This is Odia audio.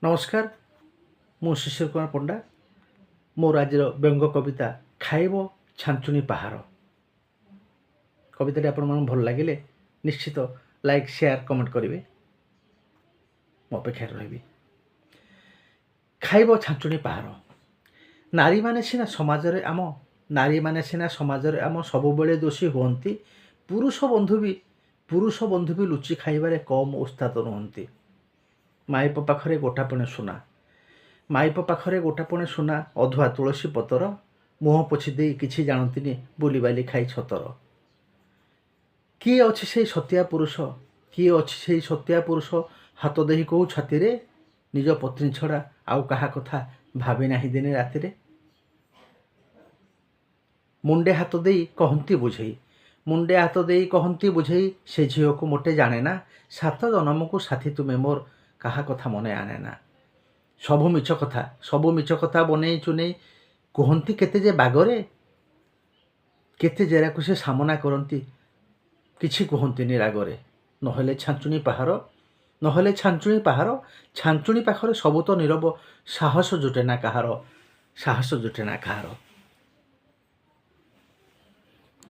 ନମସ୍କାର, ମୁଁ ଶିଶିର କୁମାର ପଣ୍ଡା। ମୋର ଆଜିର ବ୍ୟଙ୍ଗ କବିତା ଖାଇବ ଛାଞ୍ଚୁଣି ପାହାର। କବିତାଟି ଆପଣମାନଙ୍କୁ ଭଲ ଲାଗିଲେ ନିଶ୍ଚିତ ଲାଇକ୍, ସେୟାର, କମେଣ୍ଟ କରିବେ। ମୁଁ ଅପେକ୍ଷାରେ ରହିବି। ଖାଇବ ଛାଞ୍ଚୁଣି ପାହାର। ନାରୀମାନେ ସିନା ସମାଜରେ ଆମ ସବୁବେଳେ ଦୋଷୀ ହୁଅନ୍ତି। ପୁରୁଷ ବନ୍ଧୁ ବି ଲୁଚି ଖାଇବାରେ କମ୍ ଉସ୍ତାଦ ନୁହନ୍ତି। ମାଇପ ପାଖରେ ଗୋଟାପଣେ ସୁନା, ଅଧୁଆ ତୁଳସୀ ପତର, ମୁହଁ ପୋଛି ଦେଇ କିଛି ଜାଣନ୍ତିନି, ବୁଲିବାଲି ଖାଇ ଛତର। କିଏ ଅଛି ସେଇ ସତିଆ ପୁରୁଷ, ହାତ ଦେଇ କୋଉ ଛାତିରେ, ନିଜ ପତ୍ନୀ ଛଡ଼ା ଆଉ କାହା କଥା ଭାବି ନାହିଁ ଦିନେ ରାତିରେ। ମୁଣ୍ଡେ ହାତ ଦେଇ କହନ୍ତି ବୁଝେଇ, ସେ ଝିଅକୁ ମୋଟେ ଜାଣେ ନା, 7 ଜନମକୁ ସାଥୀ ତୁମେ ମୋର, କାହା କଥା ମନେ ଆଣେ ନା। ସବୁ ମିଛ କଥା ବନେଇ ଚୁନେଇ କୁହନ୍ତି କେତେ ଯେ ବାଗରେ, କେତେ ଜେରାକୁ ସେ ସାମନା କରନ୍ତି, କିଛି କୁହନ୍ତିନି ରାଗରେ। ନହେଲେ ଛାଞ୍ଚୁଣି ପାହାର, ଛାଞ୍ଚୁଣି ପାଖରେ ସବୁ ତ ନୀରବ, ସାହସ ଜୁଟେ ନା କାହାର।